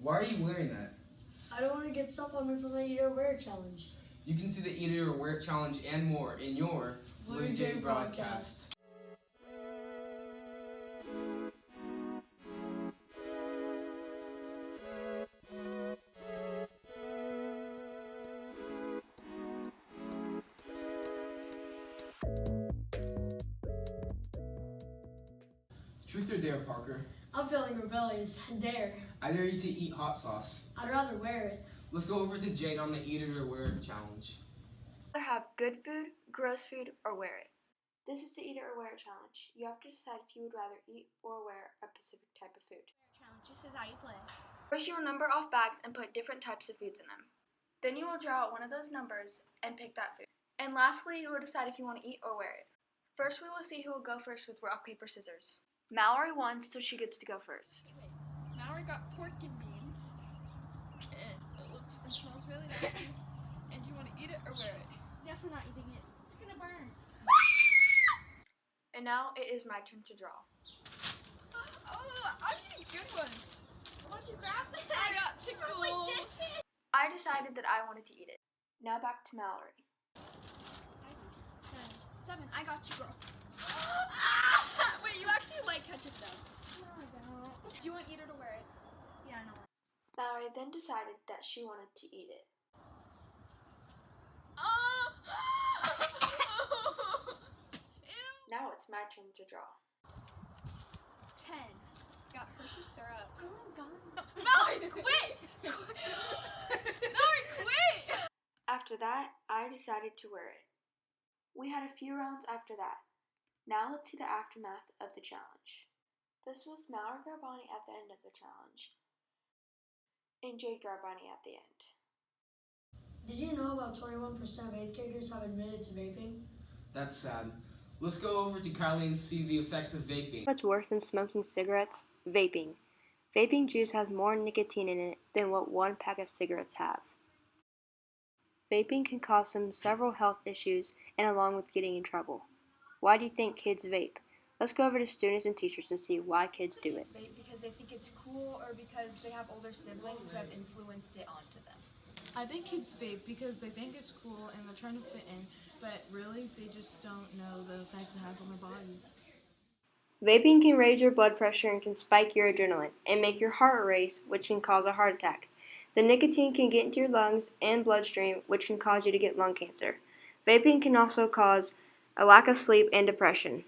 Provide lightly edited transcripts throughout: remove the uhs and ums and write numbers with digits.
Why are you wearing that? I don't want to get stuff on me for my Eat or Wear It challenge. You can see the Eat It or Wear It challenge and more in your Blue Jay broadcast. Truth or dare, Parker? I'm feeling rebellious. Dare. I dare you to eat hot sauce. I'd rather wear it. Let's go over to Jade on the Eat It or Wear It challenge. Either have good food, gross food, or wear it. This is the Eat It or Wear It challenge. You have to decide if you would rather eat or wear a specific type of food. Challenge. This is how you play. First, you will number off bags and put different types of foods in them. Then you will draw out one of those numbers and pick that food. And lastly, you will decide if you want to eat or wear it. First, we will see who will go first with rock, paper, scissors. Mallory won, so she gets to go first. Mallory got pork and beans, and it smells really nasty. And do you want to eat it or wear it? Definitely not eating it. It's gonna burn. And now it is my turn to draw. Oh, I'm getting good ones. Why'd you grab that? I got pickles. I decided that I wanted to eat it. Now back to Mallory. 7. I got you, girl. Wait, you actually like ketchup though? No, I don't. Do you want to eat it or wear it? Yeah, no. Mallory then decided that she wanted to eat it. Now it's my turn to draw. 10. Got Hershey syrup. Oh my god. Mallory, quit! Mallory, quit! After that, I decided to wear it. We had a few rounds after that. Now let's see the aftermath of the challenge. This was Mallory Garbani at the end of the challenge, and Jade Garbani at the end. Did you know about 21% of 8th graders have admitted to vaping? That's sad. Let's go over to Kylie and see the effects of vaping. What's worse than smoking cigarettes? Vaping. Vaping juice has more nicotine in it than what one pack of cigarettes have. Vaping can cause several health issues and along with getting in trouble. Why do you think kids vape? Let's go over to students and teachers and see why kids do it. Vape because they think it's cool or because they have older siblings who have influenced it onto them. I think kids vape because they think it's cool and they're trying to fit in, but really they just don't know the effects it has on their body. Vaping can raise your blood pressure and can spike your adrenaline and make your heart race, which can cause a heart attack. The nicotine can get into your lungs and bloodstream, which can cause you to get lung cancer. Vaping can also cause a lack of sleep and depression.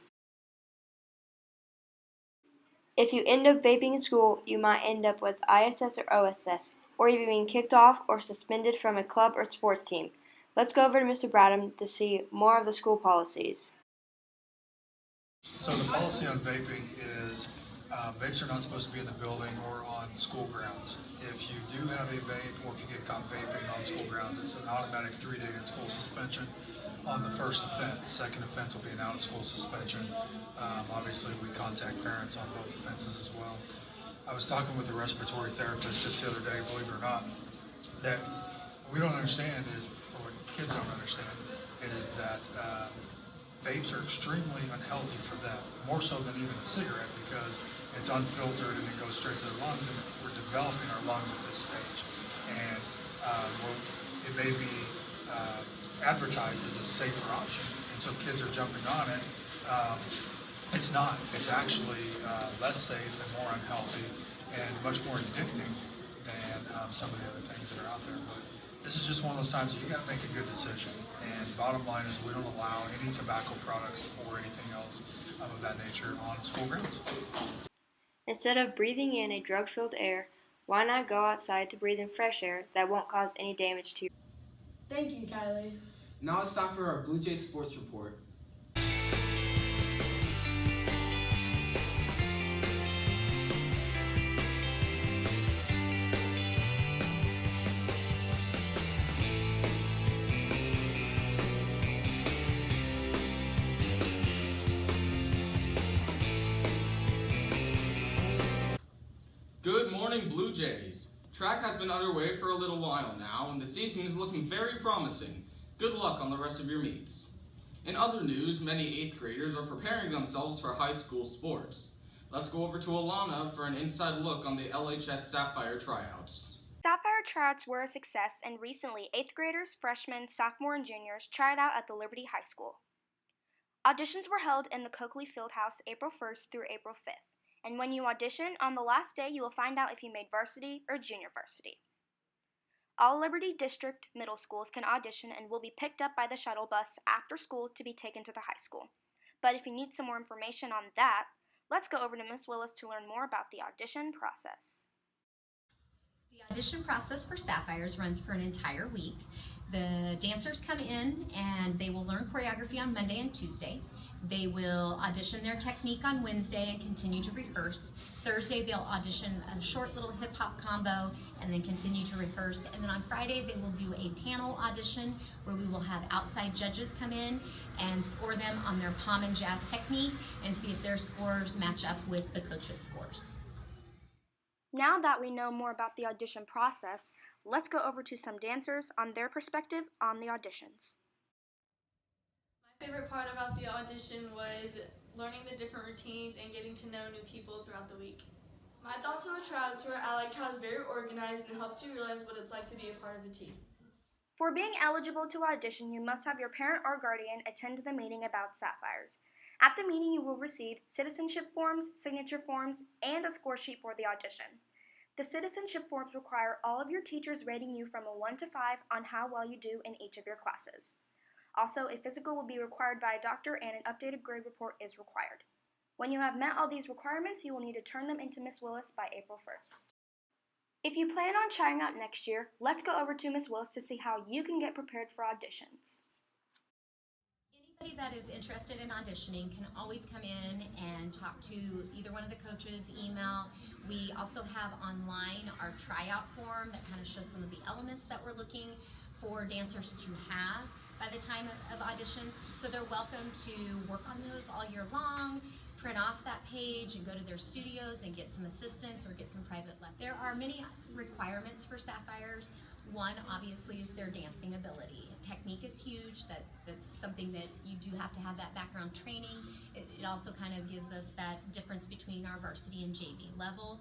If you end up vaping in school, you might end up with ISS or OSS, or even being kicked off or suspended from a club or sports team. Let's go over to Mr. Bradham to see more of the school policies. So the policy on vaping is vapes are not supposed to be in the building or on school grounds. If you do have a vape or if you get caught vaping on school grounds, it's an automatic 3-day in-school suspension on the first offense. Second offense will be an out-of-school suspension. Obviously, we contact parents on both offenses as well. I was talking with a respiratory therapist just the other day, believe it or not, that we don't understand is, or what kids don't understand, is that vapes are extremely unhealthy for them, more so than even a cigarette because it's unfiltered and it goes straight to the lungs, and we're developing our lungs at this stage. And it may be advertised as a safer option, and so kids are jumping on it. It's not. It's actually less safe and more unhealthy and much more addicting than some of the other things that are out there. But this is just one of those times that you got to make a good decision. And bottom line is we don't allow any tobacco products or anything else of that nature on school grounds. Instead of breathing in a drug-filled air, why not go outside to breathe in fresh air that won't cause any damage to you? Thank you, Kylie. Now it's time for our Blue Jay Sports Report. Good morning, Blue Jays. Track has been underway for a little while now, and the season is looking very promising. Good luck on the rest of your meets. In other news, many 8th graders are preparing themselves for high school sports. Let's go over to Alana for an inside look on the LHS Sapphire tryouts. Sapphire tryouts were a success, and recently 8th graders, freshmen, sophomore, and juniors tried out at the Liberty High School. Auditions were held in the Coakley Fieldhouse April 1st through April 5th, and when you audition, on the last day you will find out if you made varsity or junior varsity. All Liberty District middle schools can audition and will be picked up by the shuttle bus after school to be taken to the high school. But if you need some more information on that, let's go over to Ms. Willis to learn more about the audition process. The audition process for Sapphires runs for an entire week. The dancers come in and they will learn choreography on Monday and Tuesday. They will audition their technique on Wednesday and continue to rehearse. Thursday they'll audition a short little hip hop combo and then continue to rehearse. And then on Friday they will do a panel audition where we will have outside judges come in and score them on their pom and jazz technique and see if their scores match up with the coach's scores. Now that we know more about the audition process, let's go over to some dancers on their perspective on the auditions. My favorite part about the audition was learning the different routines and getting to know new people throughout the week. My thoughts on the tryouts were I liked how it was very organized and helped you realize what it's like to be a part of a team. For being eligible to audition, you must have your parent or guardian attend the meeting about Sapphires. At the meeting, you will receive citizenship forms, signature forms, and a score sheet for the audition. The citizenship forms require all of your teachers rating you from a 1 to 5 on how well you do in each of your classes. Also, a physical will be required by a doctor and an updated grade report is required. When you have met all these requirements, you will need to turn them into Ms. Willis by April 1st. If you plan on trying out next year, let's go over to Ms. Willis to see how you can get prepared for auditions. Anybody that is interested in auditioning can always come in and talk to either one of the coaches, email. We also have online our tryout form that kind of shows some of the elements that we're looking for dancers to have by the time of auditions. So they're welcome to work on those all year long, print off that page and go to their studios and get some assistance or get some private lessons. There are many requirements for Sapphires. One, obviously, is their dancing ability. Technique is huge. That's something that you do have to have that background training. It also kind of gives us that difference between our varsity and JV level.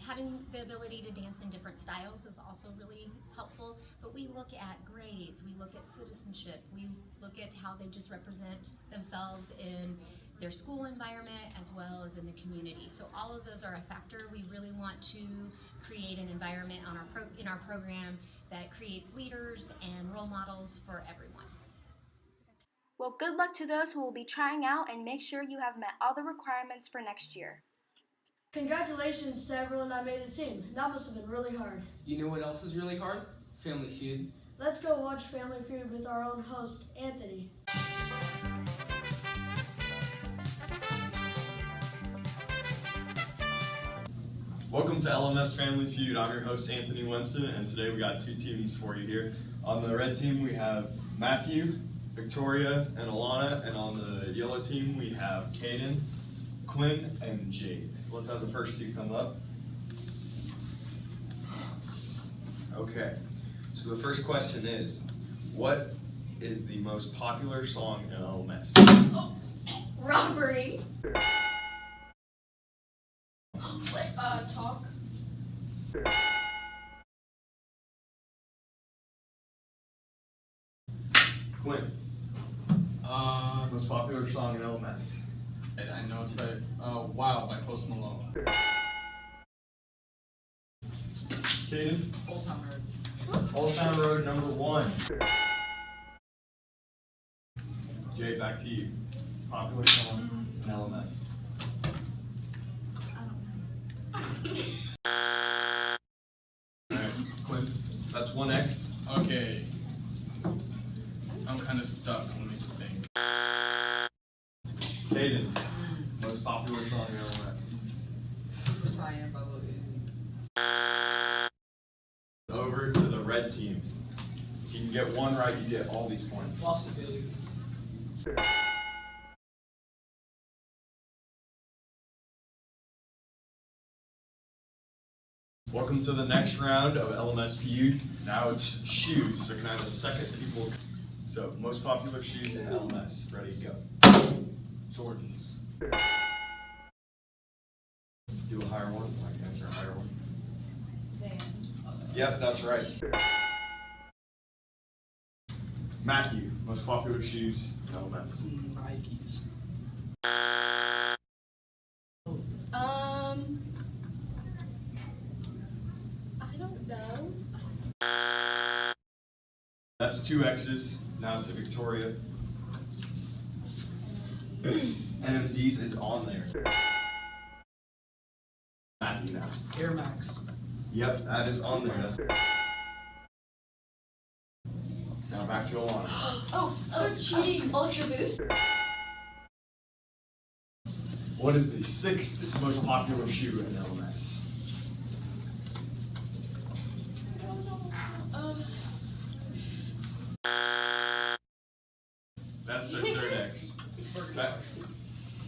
Having the ability to dance in different styles is also really helpful, but we look at grades, we look at citizenship, we look at how they just represent themselves in their school environment as well as in the community. So all of those are a factor. We really want to create an environment in our program that creates leaders and role models for everyone. Well, good luck to those who will be trying out, and make sure you have met all the requirements for next year. Congratulations to everyone that made the team. That must have been really hard. You know what else is really hard? Family Feud. Let's go watch Family Feud with our own host, Anthony. Welcome to LMS Family Feud. I'm your host, Anthony Winston, and today we got two teams for you here. On the red team, we have Matthew, Victoria, and Alana, and on the yellow team, we have Caden, Quinn, and Jade. So let's have the first two come up. Okay, so the first question is, what is the most popular song in LMS? Oh, robbery. Talk. Quinn. Most popular song in LMS. I know it's by Wild by Post Malone. Caden. Old Town Road. Old Town Road #1. Jay, back to you. Popular song in LMS. Alright, Quinn, that's 1X. Okay. I'm kind of stuck. Let me think. Caden, most popular song in LMS. Super Saiyan by Lil Uzi. Over to the red team. If you can get one right, you get all these points. Lost and Billy. Welcome to the next round of LMS Feud. Now it's shoes, so can I have the second people? So, most popular shoes in LMS. Ready, go. Jordans. do a higher one. I can answer a higher one. Yep, that's right. Matthew, most popular shoes in LMS. Nikes. I don't know. That's 2 X's. Now it's to Victoria. NMD's is on there. Matthew now. Air Max. Yep, that is on there. Now back to Alana. Oh, cheating. Ultra Boost. What is the 6th most popular shoe in LMS? That's their 3rd X.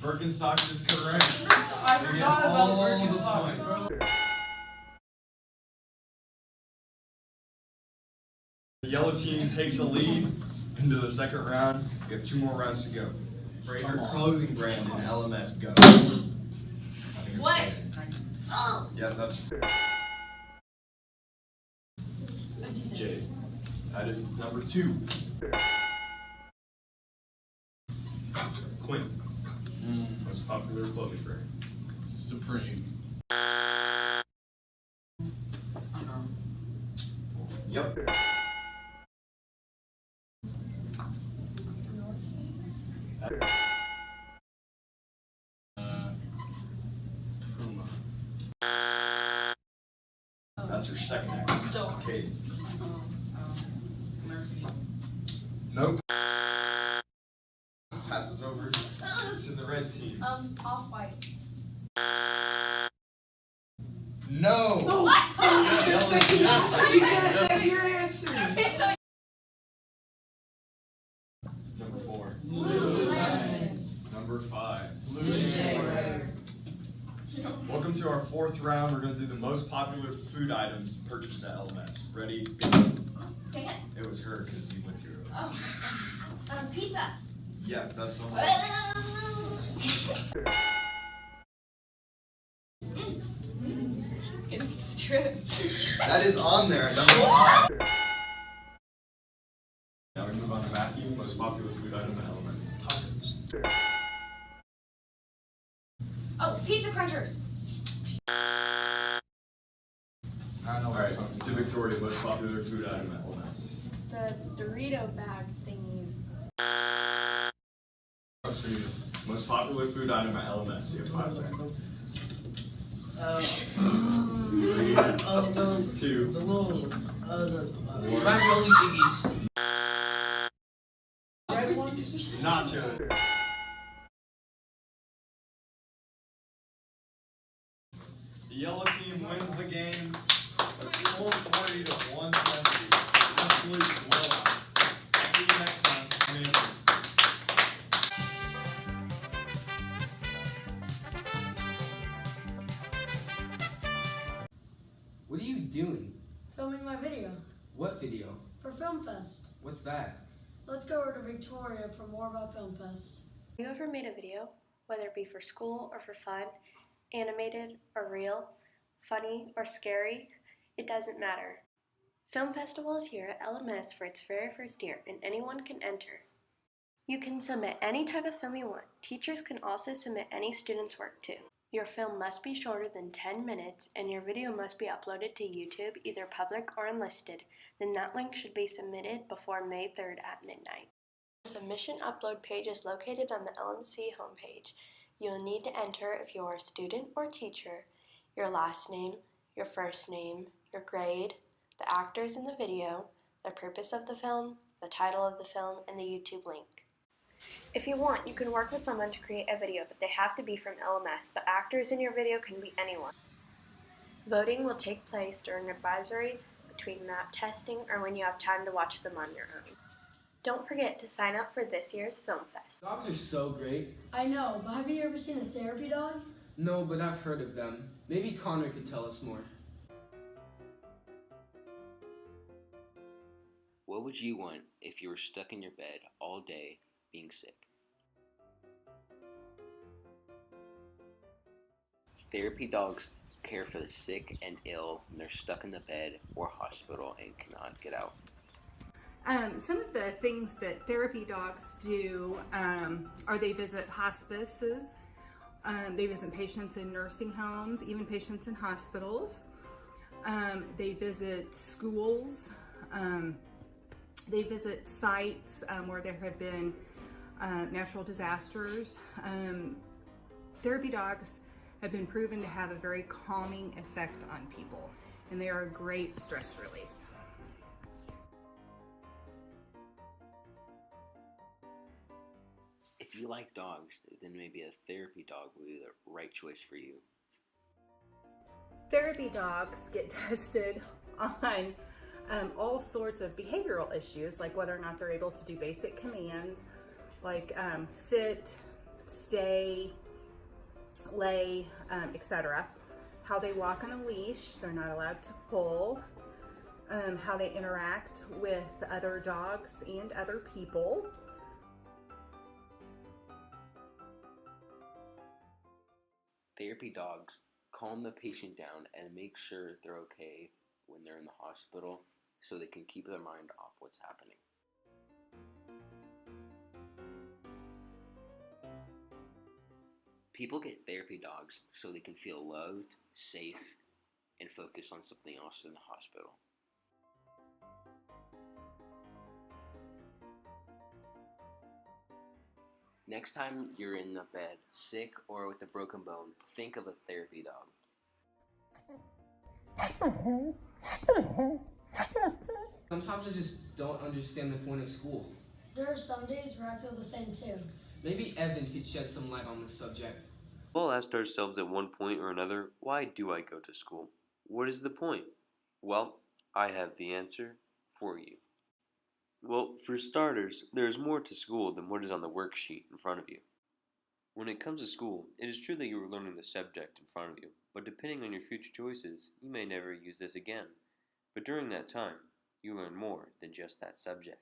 Birkenstock is correct. I They get forgot about all the Birkenstock, points. bro. The yellow team takes a lead into the 2nd round. We have 2 more rounds to go. Favorite clothing brand in LMS, go. I think it's What? Jade. Yeah, that's Jade. That is number 2. Quinn, most popular clothing brand. Supreme. Yep. Puma. That's her 2nd X. Okay. American. Nope. Passes over to the red team. Off-White. No! What? You gotta say your answer. Number 4. Blue. Number 5. Blue Jay. Welcome to our 4th round. We're going to do the most popular food items purchased at LMS. Ready? Go. Dang it. It was her because you went through it. Oh. Pizza. Yeah, that's the one. Getting stripped. That is on there. Number 5. Now we move on to Matthew. Most popular food item at LMS. Tacos. Oh, Pizza Crunchers. Alright, to Victoria. Most popular food item at LMS. The Dorito bag thingies. Most popular food item at LMS. You have 5 seconds. 3, 2, The little, the 1. ravioli thingies. Nacho. The yellow team wins the game. 440 to 170. Absolute blowout. See you next time. Amazing. What are you doing? Filming my video What video? for Film Fest. What's that? Let's go over to Victoria for more about Film Fest. Have you ever made a video, whether it be for school or for fun, animated or real, funny or scary? It doesn't matter. Film Festival is here at LMS for its very first year, and anyone can enter. You can submit any type of film you want. Teachers can also submit any student's work too. Your film must be shorter than 10 minutes, and your video must be uploaded to YouTube, either public or unlisted. Then that link should be submitted before May 3rd at midnight. The submission upload page is located on the LMC homepage. You'll need to enter if you're a student or teacher, your last name, your first name, your grade, the actors in the video, the purpose of the film, the title of the film, and the YouTube link. If you want, you can work with someone to create a video, but they have to be from LMS, but actors in your video can be anyone. Voting will take place during advisory, between map testing, or when you have time to watch them on your own. Don't forget to sign up for this year's Film Fest. Dogs are so great. I know, but have you ever seen a therapy dog? No, but I've heard of them. Maybe Connor could tell us more. What would you want if you were stuck in your bed all day being sick? Therapy dogs care for the sick and ill when they're stuck in the bed or hospital and cannot get out. Some of the things that therapy dogs do are they visit hospices, they visit patients in nursing homes, even patients in hospitals. They visit schools. They visit sites where there have been natural disasters. Therapy dogs have been proven to have a very calming effect on people, and they are a great stress relief. If you like dogs, then maybe a therapy dog would be the right choice for you. Therapy dogs get tested on all sorts of behavioral issues, like whether or not they're able to do basic commands like sit, stay, lay, etc. How they walk on a leash, they're not allowed to pull. How they interact with other dogs and other people. Therapy dogs calm the patient down and make sure they're okay when they're in the hospital so they can keep their mind off what's happening. People get therapy dogs so they can feel loved, safe, and focus on something else in the hospital. Next time you're in the bed, sick or with a broken bone, think of a therapy dog. Sometimes I just don't understand the point of school. There are some days where I feel the same too. Maybe Evan could shed some light on this subject. We've all asked ourselves at one point or another, why do I go to school? What is the point? Well, I have the answer for you. Well, for starters, there is more to school than what is on the worksheet in front of you. When it comes to school, it is true that you are learning the subject in front of you, but depending on your future choices, you may never use this again. But during that time, you learn more than just that subject.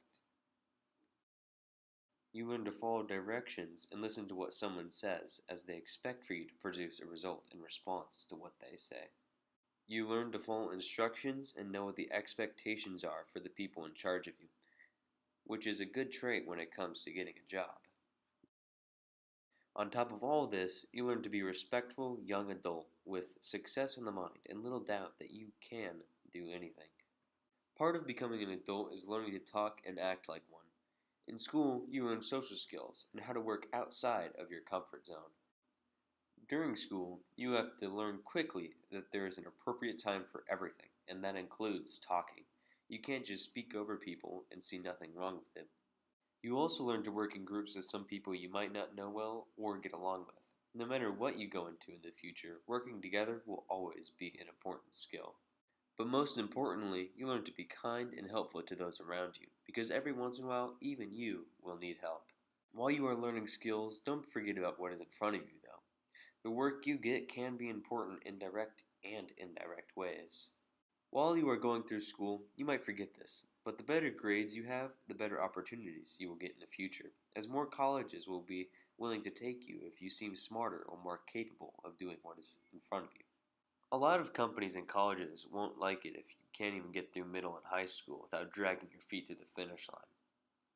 You learn to follow directions and listen to what someone says, as they expect for you to produce a result in response to what they say. You learn to follow instructions and know what the expectations are for the people in charge of you, which is a good trait when it comes to getting a job. On top of all this, you learn to be a respectful young adult with success in the mind and little doubt that you can do anything. Part of becoming an adult is learning to talk and act like one. In school, you learn social skills and how to work outside of your comfort zone. During school, you have to learn quickly that there is an appropriate time for everything, and that includes talking. You can't just speak over people and see nothing wrong with it. You also learn to work in groups with some people you might not know well or get along with. No matter what you go into in the future, working together will always be an important skill. But most importantly, you learn to be kind and helpful to those around you, because every once in a while, even you will need help. While you are learning skills, don't forget about what is in front of you, though. The work you get can be important in direct and indirect ways. While you are going through school, you might forget this, but the better grades you have, the better opportunities you will get in the future, as more colleges will be willing to take you if you seem smarter or more capable of doing what is in front of you. A lot of companies and colleges won't like it if you can't even get through middle and high school without dragging your feet to the finish line,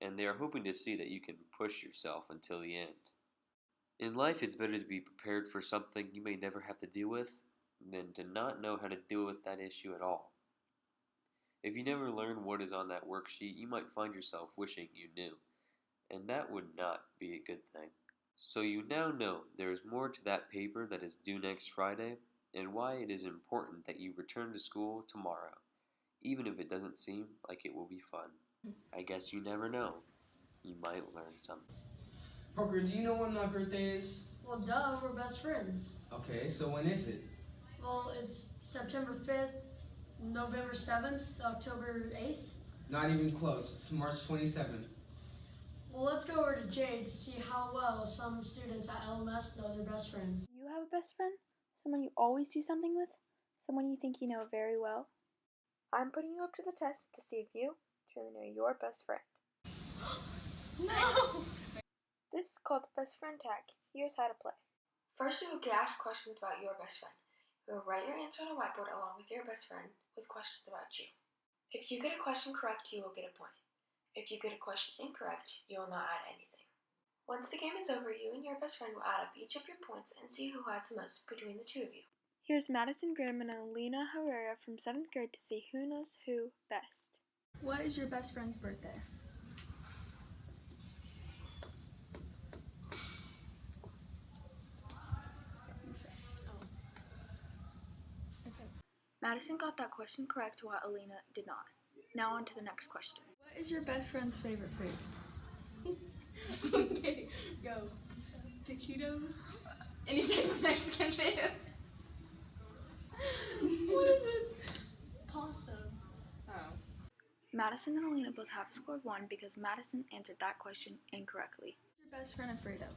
and they are hoping to see that you can push yourself until the end. In life, it's better to be prepared for something you may never have to deal with than to not know how to deal with that issue at all. If you never learn what is on that worksheet, you might find yourself wishing you knew, and that would not be a good thing. So you now know there is more to that paper that is due next Friday, and why it is important that you return to school tomorrow, even if it doesn't seem like it will be fun. I guess you never know. You might learn something. Parker, do you know when my birthday is? Well, duh, we're best friends. Okay, so when is it? Well, it's September 5th, November 7th, October 8th. Not even close. It's March 27th. Well, let's go over to Jade to see how well some students at LMS know their best friends. You have a best friend? Someone you always do something with? Someone you think you know very well? I'm putting you up to the test to see if you truly know your best friend. No! This is called Best Friend Tag. Here's how to play. First, you will get asked questions about your best friend. You will write your answer on a whiteboard along with your best friend with questions about you. If you get a question correct, you will get a point. If you get a question incorrect, you will not add anything. Once the game is over, you and your best friend will add up each of your points and see who has the most between the two of you. Here's Madison Graham and Alina Herrera from 7th grade to see who knows who best. What is your best friend's birthday? Madison got that question correct while Alina did not. Now on to the next question. What is your best friend's favorite food? Okay, go. Taquitos? Any type of Mexican food? What is it? Pasta. Oh. Madison and Alina both have a score of 1 because Madison answered that question incorrectly. What's your best friend afraid of?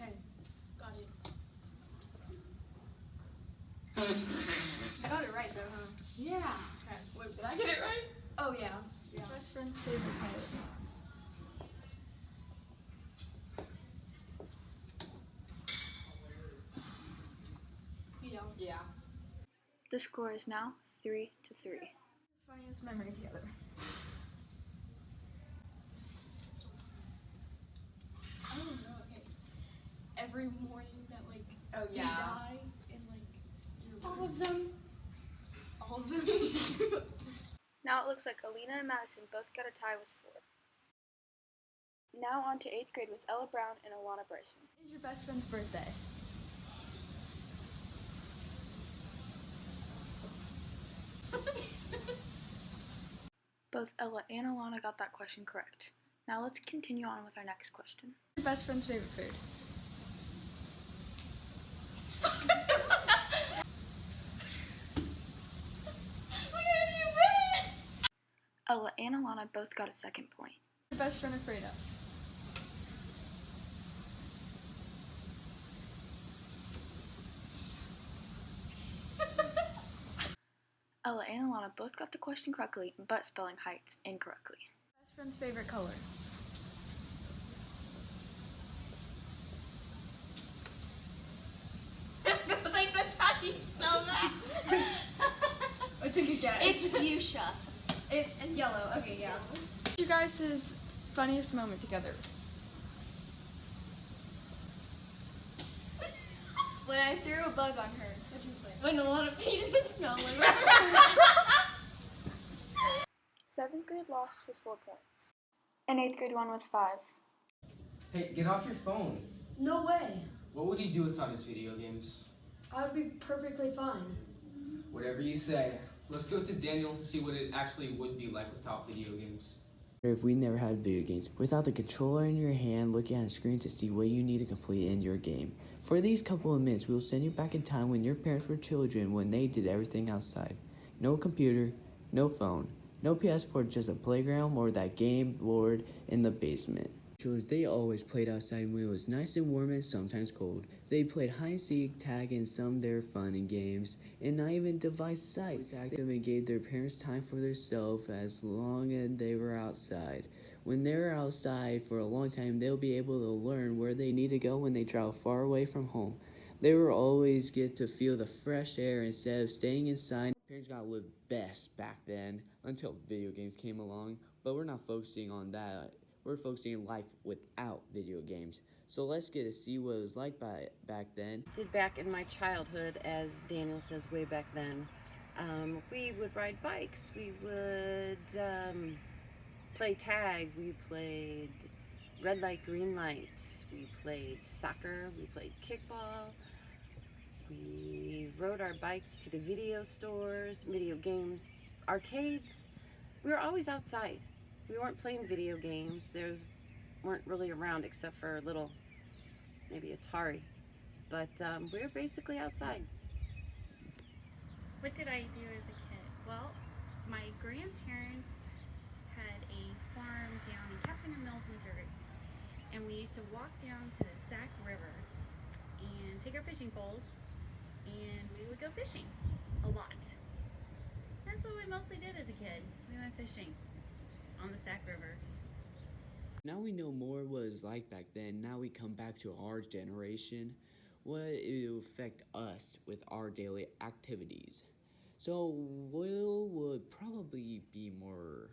Okay, got it. I got it right though, huh? Yeah. Okay. Wait, did I get it right? Oh yeah. Best friend's favorite color. Yeah. The score is now 3-3. Funniest memory together. I don't know. Okay. Every morning that we die and all of them. All of them. Now it looks like Alina and Madison both got a tie with 4. Now on to 8th grade with Ella Brown and Alana Bryson. When is your best friend's birthday? Both Ella and Alana got that question correct. Now let's continue on with our next question. Your best friend's favorite food? Ella and Alana both got a second point. Your best friend afraid of? Ella and Alana both got the question correctly, but spelling heights incorrectly. Best friend's favorite color? I don't think that's how you spell that. I took a guess. It's fuchsia. It's yellow. Okay, yeah. What's your guys' funniest moment together? When I threw a bug on her. When Alana peed in the snow. 7th grade lost with 4 points. And 8th grade won with 5. Hey, get off your phone. No way. What would you do without his video games? I would be perfectly fine. Whatever you say. Let's go to Daniel's to see what it actually would be like without video games. If we never had video games, without the controller in your hand looking at a screen to see what you need to complete in your game. For these couple of minutes, we will send you back in time when your parents were children, when they did everything outside. No computer, no phone, no PS4, just a playground or that game board in the basement. They always played outside when it was nice and warm and sometimes cold. They played hide and seek, tag, and some of their fun and games, and not even device sites. Active and gave their parents time for themselves as long as they were outside. When they're outside for a long time, they'll be able to learn where they need to go when they travel far away from home. They will always get to feel the fresh air instead of staying inside. Parents got to live best back then until video games came along, but we're not focusing on that. We're focusing on life without video games. So let's get to see what it was like back then. Did back in my childhood, as Daniel says, way back then. We would ride bikes. We would play tag. We played red light, green light. We played soccer. We played kickball. We rode our bikes to the video stores, video games, arcades. We were always outside. We weren't playing video games. Those weren't really around except for a little, maybe Atari. But we were basically outside. What did I do as a kid? Well, my grandparents had a farm down in Captain Mills, Missouri. And we used to walk down to the Sac River and take our fishing poles and we would go fishing a lot. That's what we mostly did as a kid. We went fishing on the Sac River. Now we know more what it was like back then. Now we come back to our generation, what it will affect us with our daily activities. So Will would probably be more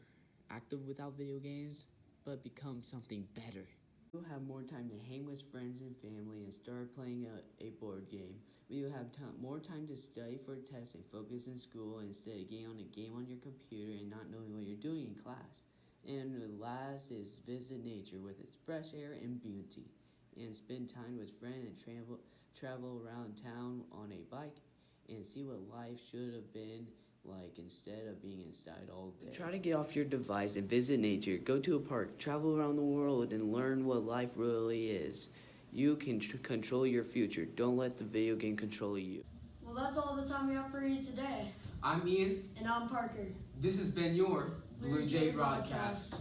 active without video games, but become something better. We'll have more time to hang with friends and family and start playing a board game. We will have more time to study for tests and focus in school instead of getting on a game on your computer and not knowing what you're doing in class. And the last is visit nature with its fresh air and beauty, and spend time with friends and travel around town on a bike and see what life should have been like instead of being inside all day. Try to get off your device and visit nature. Go to a park, travel around the world, and learn what life really is. You can control your future. Don't let the video game control you. Well, that's all the time we have for you today. I'm Ian. And I'm Parker. This has been your Blue Jay Broadcast.